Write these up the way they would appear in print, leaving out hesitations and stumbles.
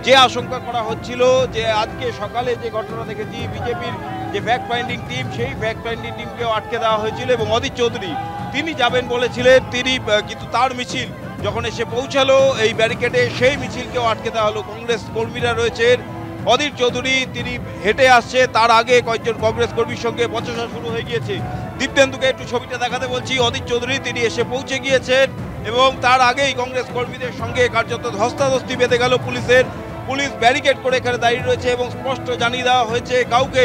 যে আশঙ্কা করা হচ্ছিল যে আজকে সকালে যে ঘটনা দেখেছি বিজেপির যে ফ্যাক্ট ফাইন্ডিং টিম, সেই ফ্যাক্ট ফাইন্ডিং টিমকেও আটকে দেওয়া হয়েছিল এবং অধীর চৌধুরী তিনি যাবেন বলেছিলেন, তিনি কিন্তু তার মিছিল যখন এসে পৌঁছালো এই ব্যারিকেডে, সেই মিছিলকেও আটকে দেওয়া হলো। কংগ্রেস কর্মীরা রয়েছেন, অধীর চৌধুরী তিনি হেঁটে আসছে, তার আগে কয়েকজন কংগ্রেস কর্মীর সঙ্গে বচসা শুরু হয়ে গিয়েছে। দীপ্তেন্দুকে একটু ছবিটা দেখাতে বলছি। অধীর চৌধুরী তিনি এসে পৌঁছে গিয়েছেন এবং তার আগেই কংগ্রেস কর্মীদের সঙ্গে কার্যত ধস্তাধস্তি বেঁধে গেল পুলিশের। পুলিশ ব্যারিকেড করে এখানে দাঁড়িয়ে রয়েছে এবং স্পষ্ট জানিয়ে দেওয়া হয়েছে কাউকে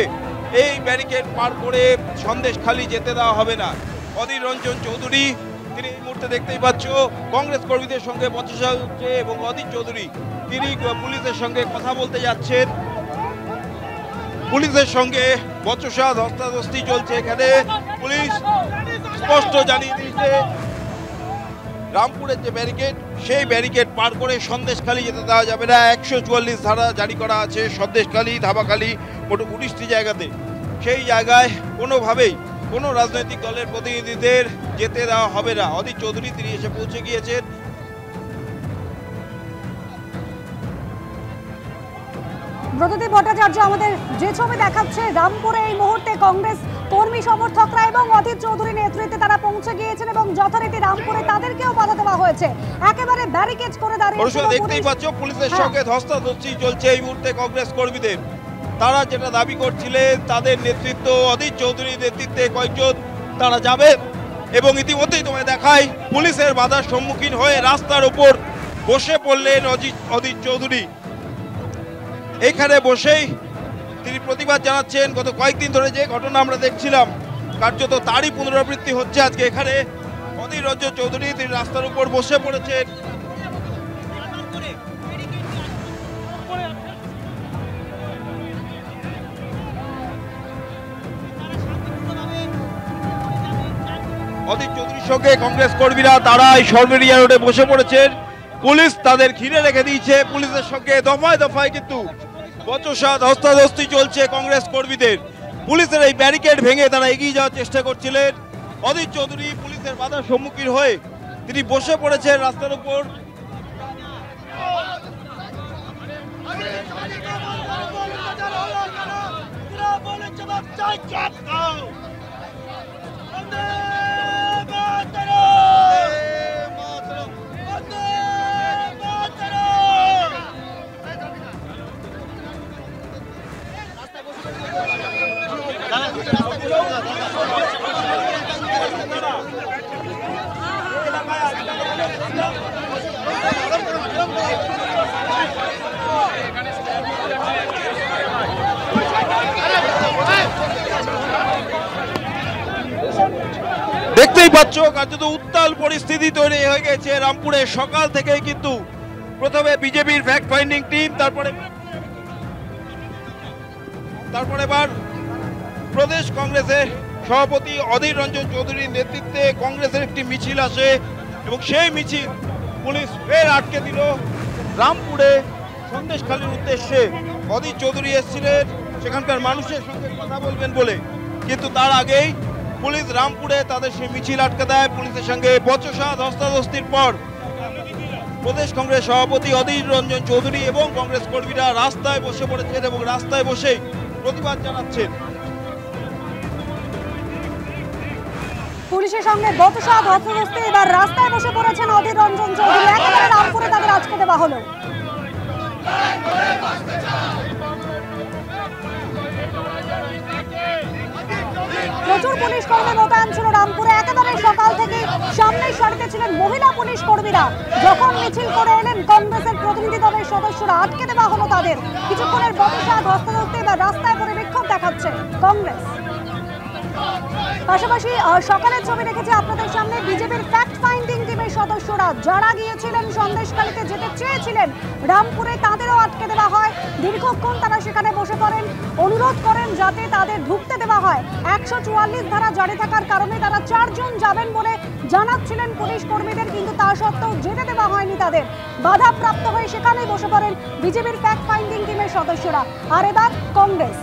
এই ব্যারিকেড পার করে সন্দেশখালি যেতে দেওয়া হবে না। অধীর রঞ্জন চৌধুরী তিনি এই মুহূর্তে দেখতেই পাচ্ছ কংগ্রেস কর্মীদের সঙ্গে বচসা হচ্ছে এবং অধীর চৌধুরী তিনি পুলিশের সঙ্গে কথা বলতে যাচ্ছেন। পুলিশের সঙ্গে বচসা ধস্তাধস্তি চলছে এখানে। পুলিশ স্পষ্ট জানিয়ে দিয়েছে রামপুরের যে ব্যারিকেড, সেই ব্যারিকেড পার করে সন্দেশখালি যেতে দেওয়া যাবে না। 144 ধারা জারি করা আছে সন্দেশখালি, ধাবাখালি, মোট 19টি জায়গাতে। সেই জায়গায় কোনোভাবেই কোনো রাজনৈতিক দলের প্রতিনিধিদের যেতে দেওয়া হবে না। অধীর চৌধুরী তিনি এসে পৌঁছে গিয়েছেন। ব্রতদীপ ভট্টাচার্য আমাদের যে ছবি দেখাচ্ছে, রামপুরে এই মুহূর্তে কংগ্রেস কর্মী সমর্থকরা এবং অধীর চৌধুরী নেতৃত্বে তারা পৌঁছে গিয়েছেন এবং যথারীতি রামপুরে তাদেরকেও বাধা দেওয়া হয়েছে। একেবারে ব্যারিকেড করে দাঁড়িয়ে দেখতেই পাচ্ছ পুলিশের সঙ্গে ধস্তাধস্তি চলছে এই মুহূর্তে কংগ্রেস কর্মীদের। তারা যেটা দাবি করছিলেন তাদের নেতৃত্ব অধীর চৌধুরীর নেতৃত্বে কয়েকজন তারা যাবে এবং ইতিমধ্যেই তোমায় দেখায় পুলিশের বাধার সম্মুখীন হয়ে রাস্তার উপর বসে পড়লেন অধীর চৌধুরী। এইখানে বসেই তিনি প্রতিবাদ জানাচ্ছেন। গত কয়েকদিন ধরে যে ঘটনা আমরা দেখছিলাম কার্যত তারই পুনরাবৃত্তি হচ্ছে আজকে এখানে। অধীর রঞ্জন চৌধুরী তিনি রাস্তার উপর বসে পড়েছেন। অধীর চৌধুরীর সঙ্গে কংগ্রেস কর্মীরা তারা এই সরবেরিয়া রোডে বসে পড়েছেন। পুলিশ তাদের ঘিরে রেখে দিয়েছে। পুলিশের সঙ্গে দফায় দফায় কিন্তু বচসা ধস্তাধস্তি চলছে কংগ্রেস কর্মীদের। পুলিশের এই ব্যারিকেড ভেঙে তারা এগিয়ে যাওয়ার চেষ্টা করছিলেন। অধীর চৌধুরী পুলিশের বাধার সম্মুখীন হয়ে তিনি বসে পড়েছেন রাস্তার উপর। দেখতেই পাচ্ছ কার্যত উত্তাল পরিস্থিতি তৈরি হয়ে গেছে রামপুরে। সকাল থেকে কিন্তু প্রথমে বিজেপির ফ্যাক্ট ফাইন্ডিং টিম, তারপরে এবার প্রদেশ কংগ্রেসের সভাপতি অধীর রঞ্জন চৌধুরীর নেতৃত্বে কংগ্রেসের একটি মিছিল আসে এবং সেই মিছিল পুলিশ ফের আটকে দিল। রামপুরে সন্দেশখালির উদ্দেশ্যে অধীর চৌধুরী এসেছিলেন সেখানকার মানুষের সঙ্গে কথা বলবেন বলে, কিন্তু তার আগেই পুলিশ রামপুরে তাদের সেই মিছিল আটকে দেয়। পুলিশের সঙ্গে বচসা ধস্তাধস্তির পর প্রদেশ কংগ্রেস সভাপতি অধীর রঞ্জন চৌধুরী এবং কংগ্রেস কর্মীরা রাস্তায় বসে পড়েছেন এবং রাস্তায় বসেই প্রতিবাদ জানাচ্ছেন। পুলিশের সঙ্গে বচসা ধস্তাধস্তি, এবার রাস্তায় বসে পড়েছেন অধীর রঞ্জন চৌধুরী। একেবারে রামপুরে তাদের আটকে দেওয়া হলো। প্রচুর পুলিশ কর্মী মোতায়েন ছিল রামপুরে। একেবারে সকাল থেকে সামনের সারিতে ছিলেন মহিলা পুলিশ কর্মীরা। যখন মিছিল করে এলেন কংগ্রেসের প্রতিনিধি দলের সদস্যরা, আটকে দেওয়া হলো তাদের। কিছুক্ষণের বচসা ধস্তাধস্তি, এবার রাস্তায় পরে বিক্ষোভ দেখাচ্ছে কংগ্রেস। পাশাপাশি সকালের ছবি রেখেছে আপনাদের সামনে বিজেপির ফ্যাক্ট ফাইন্ডিং টিমের সদস্যরা যারা গিয়েছিলেন সন্দেশখালিতে যেতে চেয়েছিলেন রামপুরে, তাদেরও আটকে দেওয়া হয়। দীর্ঘক্ষণ তারা সেখানে বসে পড়েন, অনুরোধ করেন যাতে তাদের ঢুকতে দেওয়া হয়। 144 ধারা জারি থাকার কারণে তারা 4 জন যাবেন বলে জানাচ্ছিলেন পুলিশ কর্মীদের, কিন্তু তা সত্ত্বেও যেতে দেওয়া হয়নি তাদের। বাধাপ্রাপ্ত হয়ে সেখানেই বসে পড়েন বিজেপির ফ্যাক্ট ফাইন্ডিং টিমের সদস্যরা। আর এবার কংগ্রেস